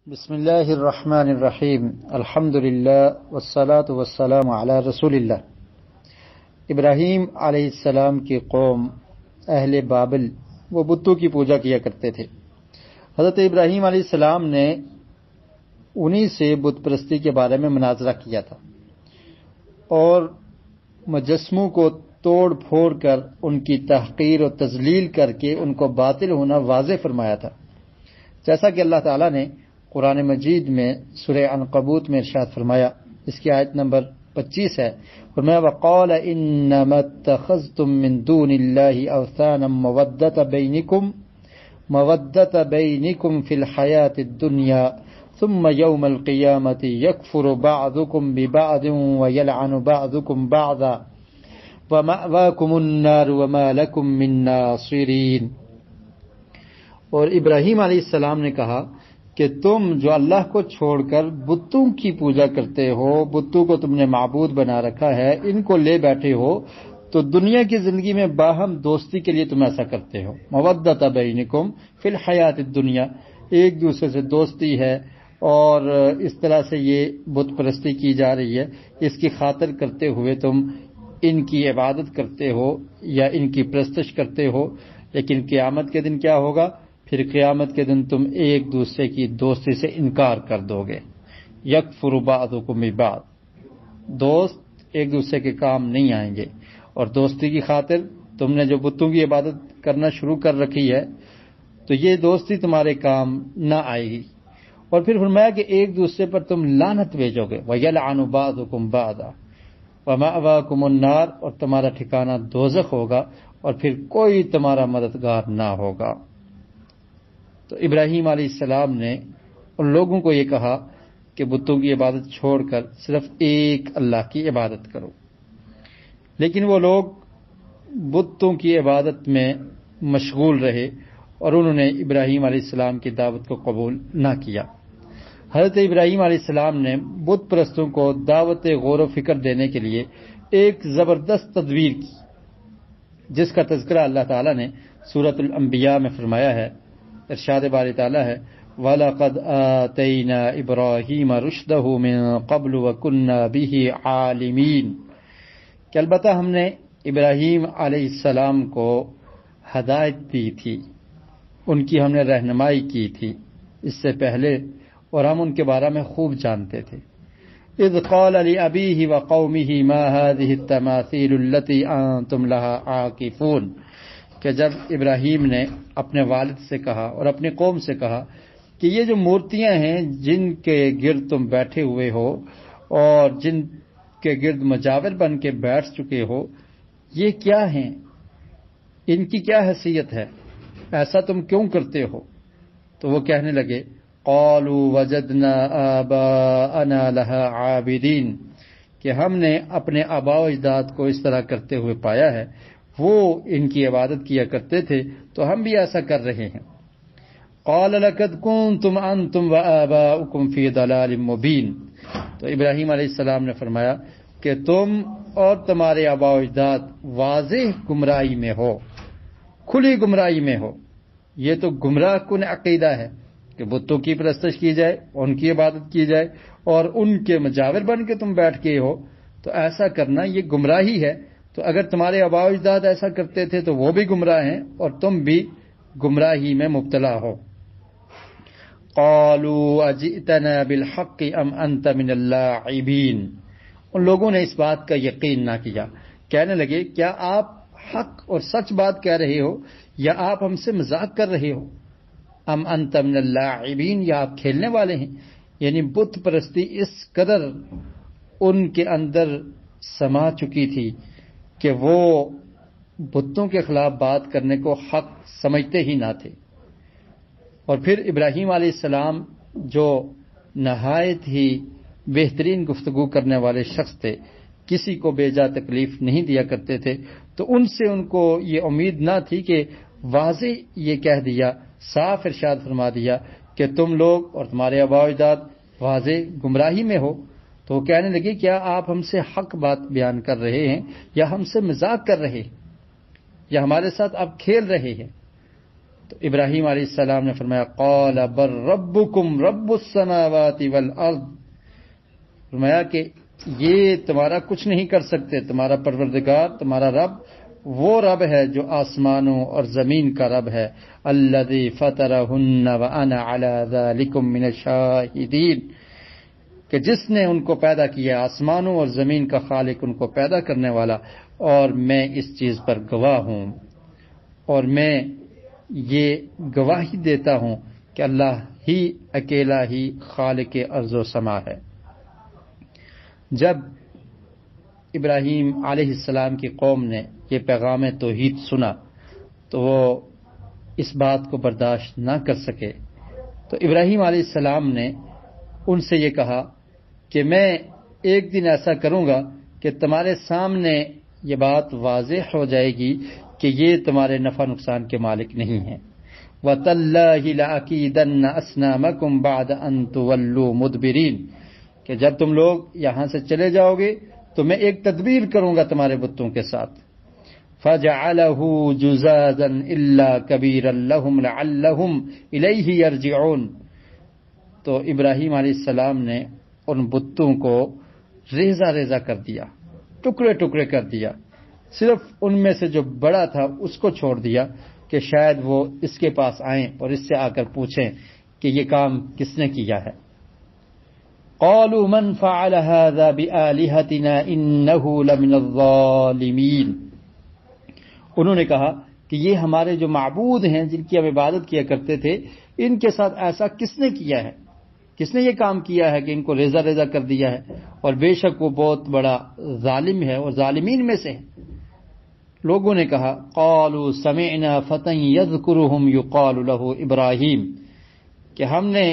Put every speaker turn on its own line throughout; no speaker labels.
بسم اللہ الرحمن الرحیم الحمد للہ والصلاة والسلام علی رسول اللہ۔ ابراہیم علیہ السلام کی قوم اہل بابل وہ بتوں کی پوجا کیا کرتے تھے۔ حضرت ابراہیم علیہ السلام نے انہی سے بت پرستی کے بارے میں مناظرہ کیا تھا اور مجسموں کو توڑ پھوڑ کر ان کی تحقیر و تذلیل کر کے ان کو باطل ہونا واضح فرمایا تھا، جیسا کہ اللہ تعالیٰ نے قرآن مجید میں سورہ عنکبوت میں ارشاد فرمایا۔ اس کی آیت نمبر 25 ہے، فرمایا وَقَالَ إِنَّمَا اتَّخَذْتُم مِّن دُونِ اللَّهِ أَوْثَانًا مَوَدَّةَ بَيْنِكُمْ فِي الْحَيَاةِ الدُّنْيَا ثُمَّ يَوْمَ الْقِيَامَةِ يَكْفُرُ بَعْضُكُم بِبَعْضٍ وَيَلْعَنُ بَعْضُكُم بَعْضًا وَمَأْوَاكُمُ النَّارُ وَمَا لَكُم مِّن نَّاصِرِينَ۔ اور ابراہیم علیہ السلام نے کہا کہ تم جو اللہ کو چھوڑ کر بتوں کی پوجا کرتے ہو، بتوں کو تم نے معبود بنا رکھا ہے، ان کو لے بیٹھے ہو، تو دنیا کی زندگی میں باہم دوستی کے لیے تم ایسا کرتے ہو۔ مودۃ بینکم فی الحیات الدنیا، ایک دوسرے سے دوستی ہے اور اس طرح سے یہ بت پرستی کی جا رہی ہے، اس کی خاطر کرتے ہوئے تم ان کی عبادت کرتے ہو یا ان کی پرستش کرتے ہو، لیکن قیامت کے دن کیا ہوگا؟ پھر قیامت کے دن تم ایک دوسرے کی دوستی سے انکار کر دو گے۔ یکفر بعضکم ببعض، دوست ایک دوسرے کے کام نہیں آئیں گے، اور دوستی کی خاطر تم نے جو بتوں کی عبادت کرنا شروع کر رکھی ہے تو یہ دوستی تمہارے کام نہ آئے گی۔ اور پھر فرمایا کہ ایک دوسرے پر تم لعنت بھیجو گے۔ وَيَلْعَنُ بَعْضُكُمْ بَعْضًا وَمَأْوَاكُمُ النَّارُ، اور تمہارا ٹھکانہ دوزخ ہوگا اور پھر کوئی تمہارا مددگار نہ ہوگا۔ تو ابراہیم علیہ السلام نے ان لوگوں کو یہ کہا کہ بتوں کی عبادت چھوڑ کر صرف ایک اللہ کی عبادت کرو، لیکن وہ لوگ بتوں کی عبادت میں مشغول رہے اور انہوں نے ابراہیم علیہ السلام کی دعوت کو قبول نہ کیا۔ حضرت ابراہیم علیہ السلام نے بت پرستوں کو دعوت غور و فکر دینے کے لیے ایک زبردست تدبیر کی، جس کا تذکرہ اللہ تعالیٰ نے سورۃ الانبیاء میں فرمایا ہے۔ ارشاد باری تعالیٰ ہے وَلَقَدْ آتَيْنَا إِبْرَاهِيمَ رُشْدَهُ مِن قَبْلُ وَكُنَّا بِهِ عَالِمِينَ، کہ البتہ ہم نے ابراہیم علیہ السلام کو ہدایت دی تھی، ان کی ہم نے رہنمائی کی تھی اس سے پہلے، اور ہم ان کے بارے میں خوب جانتے تھے۔ اِذْ قَالَ لِأَبِيهِ وَقَوْمِهِ مَا هَذِهِ التَّمَاثِيلُ الَّتِي أَنْتُمْ لَهَا عَاكِفُونَ، کہ جب ابراہیم نے اپنے والد سے کہا اور اپنی قوم سے کہا کہ یہ جو مورتیاں ہیں جن کے گرد تم بیٹھے ہوئے ہو اور جن کے گرد مجاور بن کے بیٹھ چکے ہو، یہ کیا ہیں؟ ان کی کیا حیثیت ہے؟ ایسا تم کیوں کرتے ہو؟ تو وہ کہنے لگے قالوا وجدنا آباءنا لها عابدین، کہ ہم نے اپنے آباء و اجداد کو اس طرح کرتے ہوئے پایا ہے، وہ ان کی عبادت کیا کرتے تھے تو ہم بھی ایسا کر رہے ہیں۔ قال لقد كنتم انتم وآباؤكم في ضلال مبين، تو ابراہیم علیہ السلام نے فرمایا کہ تم اور تمہارے آباء و اجداد واضح گمراہی میں ہو، کھلی گمراہی میں ہو۔ یہ تو گمراہ کن عقیدہ ہے کہ بتوں کی پرستش کی جائے، ان کی عبادت کی جائے اور ان کے مجاور بن کے تم بیٹھ کے ہو، تو ایسا کرنا یہ گمراہی ہے۔ تو اگر تمہارے آباء و اجداد ایسا کرتے تھے تو وہ بھی گمراہ ہیں اور تم بھی گمراہی میں مبتلا ہو۔ قالوا اجئتنا بالحق ام انت من اللاعبین، ان لوگوں نے اس بات کا یقین نہ کیا، کہنے لگے کیا آپ حق اور سچ بات کہہ رہے ہو یا آپ ہم سے مذاق کر رہے ہو؟ ام انت من اللاعبین، یا آپ کھیلنے والے ہیں؟ یعنی بت پرستی اس قدر ان کے اندر سما چکی تھی کہ وہ بتوں کے خلاف بات کرنے کو حق سمجھتے ہی نہ تھے۔ اور پھر ابراہیم علیہ السلام جو نہایت ہی بہترین گفتگو کرنے والے شخص تھے، کسی کو بے جا تکلیف نہیں دیا کرتے تھے، تو ان سے ان کو یہ امید نہ تھی کہ واضح یہ کہہ دیا، صاف ارشاد فرما دیا کہ تم لوگ اور تمہارے آباء و اجداد واضح گمراہی میں ہو۔ تو وہ کہنے لگے کیا آپ ہم سے حق بات بیان کر رہے ہیں یا ہم سے مذاق کر رہے ہیں یا ہمارے ساتھ آپ کھیل رہے ہیں؟ تو ابراہیم علیہ السلام نے فرمایا قال بل ربکم رب السماوات والارض، فرمایا کہ یہ تمہارا کچھ نہیں کر سکتے، تمہارا پروردگار، تمہارا رب وہ رب ہے جو آسمانوں اور زمین کا رب ہے، الذی فطرہن وانا علی ذلکم من الشاہدین، کہ جس نے ان کو پیدا کیا، آسمانوں اور زمین کا خالق، ان کو پیدا کرنے والا، اور میں اس چیز پر گواہ ہوں، اور میں یہ گواہی دیتا ہوں کہ اللہ ہی اکیلا ہی خالق ارض و سما ہے۔ جب ابراہیم علیہ السلام کی قوم نے یہ پیغام توحید سنا تو وہ اس بات کو برداشت نہ کر سکے، تو ابراہیم علیہ السلام نے ان سے یہ کہا کہ میں ایک دن ایسا کروں گا کہ تمہارے سامنے یہ بات واضح ہو جائے گی کہ یہ تمہارے نفع نقصان کے مالک نہیں ہیں۔ وَتَاللَّهِ لَأَكِيدَنَّ أَصْنَامَكُمْ بَعْدَ أَن تُوَلُّوا مُدْبِرِينَ، کہ جب تم لوگ یہاں سے چلے جاؤ گے تو میں ایک تدبیر کروں گا تمہارے بتوں کے ساتھ۔ فَجَعَلَهُ جُزَازًا إِلَّا كَبِيرًا لَهُمْ لَعَلَّهُمْ إِلَيْهِ يَرْجِعُونَ، تو ابراہیم علیہ السلام نے ان بتوں کو ریزہ ریزہ کر دیا، ٹکڑے ٹکڑے کر دیا، صرف ان میں سے جو بڑا تھا اس کو چھوڑ دیا کہ شاید وہ اس کے پاس آئیں اور اس سے آ کر پوچھیں کہ یہ کام کس نے کیا ہے۔ قالوا من فعل هذا بآلهتنا انه لمن الظالمین، انہوں نے کہا کہ یہ ہمارے جو معبود ہیں جن کی ہم عبادت کیا کرتے تھے، ان کے ساتھ ایسا کس نے کیا ہے، کس نے یہ کام کیا ہے کہ ان کو ریزہ ریزہ کر دیا ہے، اور بے شک وہ بہت بڑا ظالم ہے اور ظالمین میں سے ہے۔ لوگوں نے کہا قالوا سمعنا فتى يذكرهم يقال له ابراہیم، کہ ہم نے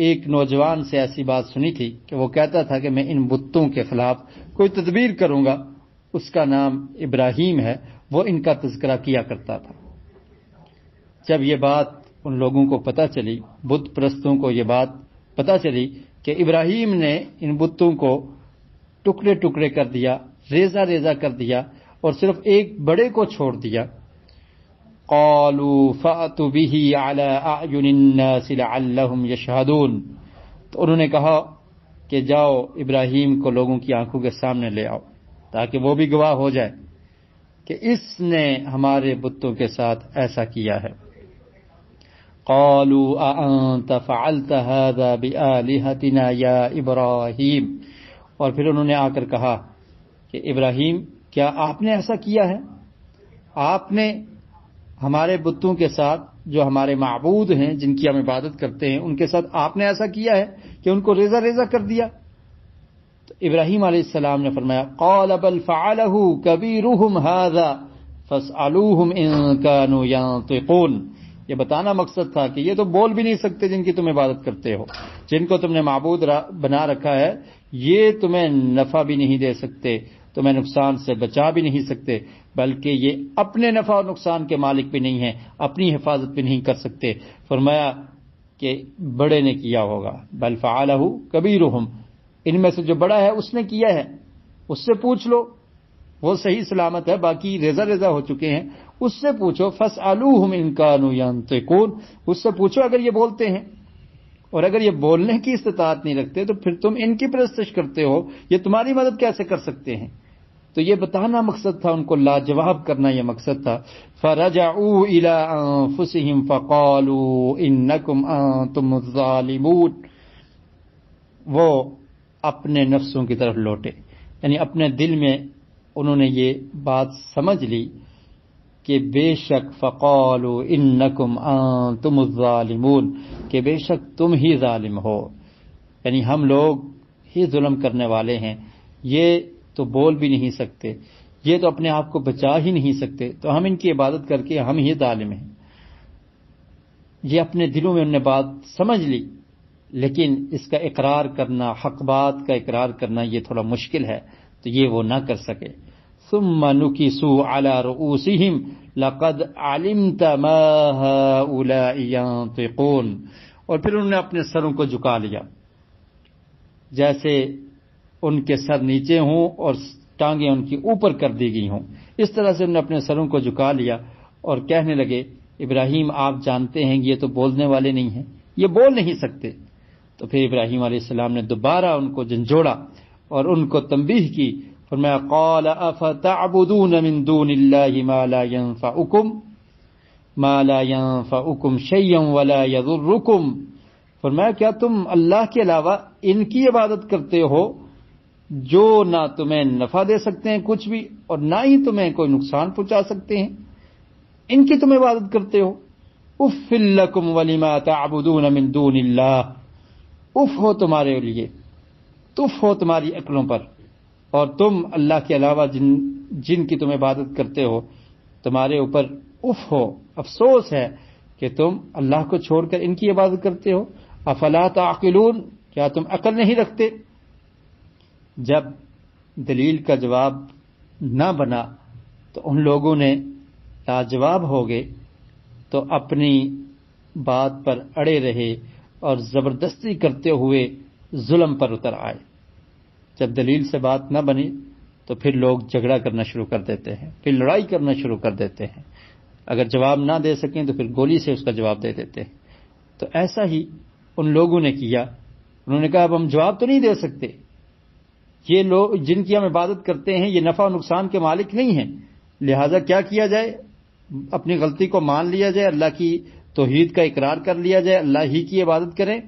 ایک نوجوان سے ایسی بات سنی تھی کہ وہ کہتا تھا کہ میں ان بتوں کے خلاف کوئی تدبیر کروں گا، اس کا نام ابراہیم ہے، وہ ان کا تذکرہ کیا کرتا تھا۔ جب یہ بات ان لوگوں کو پتہ چلی، بت پرستوں کو یہ بات پتہ چلی کہ ابراہیم نے ان بتوں کو ٹکڑے ٹکڑے کر دیا، ریزہ ریزہ کر دیا، اور صرف ایک بڑے کو چھوڑ دیا، قالوا فأتوا به على أعين الناس لعلهم يشهدون، تو انہوں نے کہا کہ جاؤ ابراہیم کو لوگوں کی آنکھوں کے سامنے لے آؤ تاکہ وہ بھی گواہ ہو جائے کہ اس نے ہمارے بتوں کے ساتھ ایسا کیا ہے۔ قالوا أأنت فعلت هذا بآلهتنا يا ابراہیم، اور پھر انہوں نے آ کر کہا کہ ابراہیم کیا آپ نے ایسا کیا ہے؟ آپ نے ہمارے بتوں کے ساتھ جو ہمارے معبود ہیں جن کی ہم عبادت کرتے ہیں ان کے ساتھ آپ نے ایسا کیا ہے کہ ان کو ریزہ ریزہ کر دیا؟ تو ابراہیم علیہ السلام نے فرمایا قال بل فعلہ کبیرہم ھذا فاسألوہم ان کانوا ینطقون، یہ بتانا مقصد تھا کہ یہ تو بول بھی نہیں سکتے جن کی تم عبادت کرتے ہو، جن کو تم نے معبود بنا رکھا ہے، یہ تمہیں نفع بھی نہیں دے سکتے، تمہیں نقصان سے بچا بھی نہیں سکتے، بلکہ یہ اپنے نفع اور نقصان کے مالک بھی نہیں ہیں، اپنی حفاظت بھی نہیں کر سکتے۔ فرمایا کہ بڑے نے کیا ہوگا، بل فعلہ کبیرہم، ان میں سے جو بڑا ہے اس نے کیا ہے، اس سے پوچھ لو، وہ صحیح سلامت ہے، باقی ریزہ ریزہ ہو چکے ہیں، اس سے پوچھو، فاسألوہم ان کانوا ینطقون، اس سے پوچھو اگر یہ بولتے ہیں، اور اگر یہ بولنے کی استطاعت نہیں رکھتے تو پھر تم ان کی پرستش کرتے ہو، یہ تمہاری مدد کیسے کر سکتے ہیں؟ تو یہ بتانا مقصد تھا، ان کو لاجواب کرنا یہ مقصد تھا۔ فرجعوا الى انفسهم فقالوا انکم انتم الظالمون، وہ اپنے نفسوں کی طرف لوٹے، یعنی اپنے دل میں انہوں نے یہ بات سمجھ لی کہ بے شک فقالوا انکم انتم الظالمون، کہ بے شک تم ہی ظالم ہو، یعنی ہم لوگ ہی ظلم کرنے والے ہیں، یہ تو بول بھی نہیں سکتے، یہ تو اپنے آپ کو بچا ہی نہیں سکتے، تو ہم ان کی عبادت کر کے ہم ہی ظالم ہیں۔ یہ اپنے دلوں میں انہوں نے بات سمجھ لی، لیکن اس کا اقرار کرنا، حق بات کا اقرار کرنا یہ تھوڑا مشکل ہے، تو یہ وہ نہ کر سکے۔ ثم نکسوا علی رؤوسہم لقد علمت ما ہؤلاء ینطقون، اور پھر انہوں نے اپنے سروں کو جھکا لیا جیسے ان کے سر نیچے ہوں اور ٹانگیں ان کی اوپر کر دی گئی ہوں، اس طرح سے انہوں نے اپنے سروں کو جھکا لیا اور کہنے لگے ابراہیم آپ جانتے ہیں کہ یہ تو بولنے والے نہیں ہیں، یہ بول نہیں سکتے۔ تو پھر ابراہیم علیہ السلام نے دوبارہ ان کو جھنجھوڑا اور ان کو تنبیہ کی، فرمایا قال افتعبدون من دون اللہ ما لا ينفعكم شيئا ولا يضركم، فرمایا کیا تم اللہ کے علاوہ ان کی عبادت کرتے ہو جو نہ تمہیں نفع دے سکتے ہیں کچھ بھی اور نہ ہی تمہیں کوئی نقصان پہنچا سکتے ہیں، ان کی تم عبادت کرتے ہو۔ اف لکم ولما تعبدون من دون اللہ، اف ہو تمہارے لیے، تف ہو تمہاری عقلوں پر، اور تم اللہ کے علاوہ جن کی تم عبادت کرتے ہو تمہارے اوپر اف ہو، افسوس ہے کہ تم اللہ کو چھوڑ کر ان کی عبادت کرتے ہو۔ افلا تعقلون، کیا تم عقل نہیں رکھتے؟ جب دلیل کا جواب نہ بنا تو ان لوگوں نے لاجواب ہو گئے تو اپنی بات پر اڑے رہے اور زبردستی کرتے ہوئے ظلم پر اتر آئے۔ جب دلیل سے بات نہ بنی تو پھر لوگ جھگڑا کرنا شروع کر دیتے ہیں، پھر لڑائی کرنا شروع کر دیتے ہیں، اگر جواب نہ دے سکیں تو پھر گولی سے اس کا جواب دے دیتے ہیں۔ تو ایسا ہی ان لوگوں نے کیا، انہوں نے کہا اب ہم جواب تو نہیں دے سکتے، یہ لوگ جن کی ہم عبادت کرتے ہیں یہ نفع و نقصان کے مالک نہیں ہیں، لہٰذا کیا جائے، اپنی غلطی کو مان لیا جائے، اللہ کی توحید کا اقرار کر لیا جائے، اللہ ہی کی عبادت کریں۔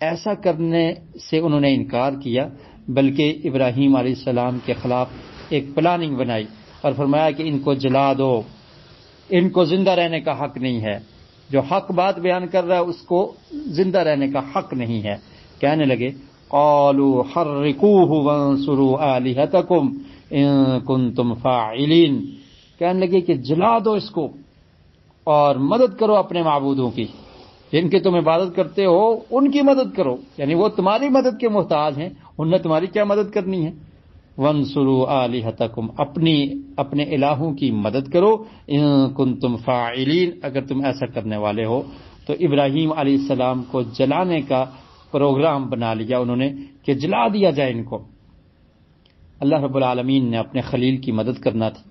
ایسا کرنے سے انہوں نے انکار کیا، بلکہ ابراہیم علیہ السلام کے خلاف ایک پلاننگ بنائی اور فرمایا کہ ان کو جلا دو، ان کو زندہ رہنے کا حق نہیں ہے، جو حق بات بیان کر رہا ہے اس کو زندہ رہنے کا حق نہیں ہے۔ کہنے لگے قالوا حرقوه وانصروا آلهتكم ان کنتم فاعلین، کہنے لگے کہ جلا دو اس کو اور مدد کرو اپنے معبودوں کی، جن کی تم عبادت کرتے ہو ان کی مدد کرو، یعنی وہ تمہاری مدد کے محتاج ہیں، انہوں نے تمہاری کیا مدد کرنی ہے۔ وانصروا آلہتکم، اپنے الہوں کی مدد کرو، ان کنتم فاعلین، اگر تم ایسا کرنے والے ہو۔ تو ابراہیم علیہ السلام کو جلانے کا پروگرام بنا لیا انہوں نے کہ جلا دیا جائے ان کو۔ اللہ رب العالمین نے اپنے خلیل کی مدد کرنا تھی،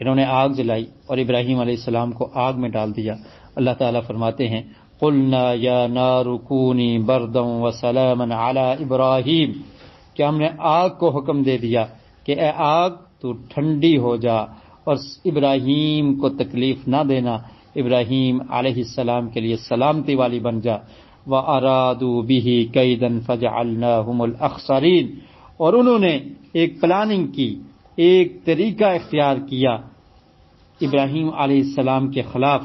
انہوں نے آگ جلائی اور ابراہیم علیہ السلام کو آگ میں ڈال دیا۔ اللہ تعالیٰ فرماتے ہیں قلنا یا نار کونی بردا وسلاما علی ابراہیم، کہ ہم نے آگ کو حکم دے دیا کہ اے آگ تو ٹھنڈی ہو جا اور ابراہیم کو تکلیف نہ دینا، ابراہیم علیہ السلام کے لیے سلامتی والی بن جا۔ وَأَرَادُوا بِهِ كَيْدًا فَجَعَلْنَاهُمُ الْأَخْسَرِينَ، اور انہوں نے ایک پلاننگ کی، ایک طریقہ اختیار کیا ابراہیم علیہ السلام کے خلاف،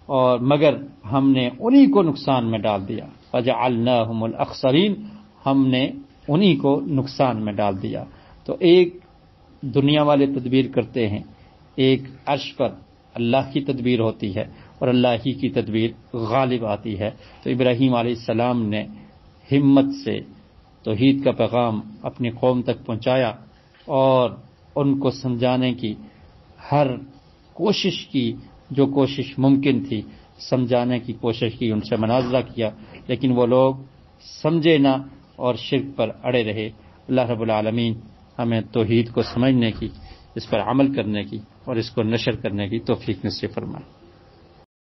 اور مگر ہم نے انہی کو نقصان میں ڈال دیا۔ فَجَعَلْنَاهُمُ الْأَخْسَرِينَ، ہم نے انہی کو نقصان میں ڈال دیا۔ تو ایک دنیا والے تدبیر کرتے ہیں، ایک عرش پر اللہ کی تدبیر ہوتی ہے اور اللہ ہی کی تدبیر غالب آتی ہے۔ تو ابراہیم علیہ السلام نے ہمت سے توحید کا پیغام اپنی قوم تک پہنچایا اور ان کو سمجھانے کی ہر کوشش کی، جو کوشش ممکن تھی سمجھانے کی کوشش کی، ان سے مناظرہ کیا، لیکن وہ لوگ سمجھے نہ اور شرک پر اڑے رہے۔ اللہ رب العالمین ہمیں توحید کو سمجھنے کی، اس پر عمل کرنے کی اور اس کو نشر کرنے کی توفیق نصیب فرمائے۔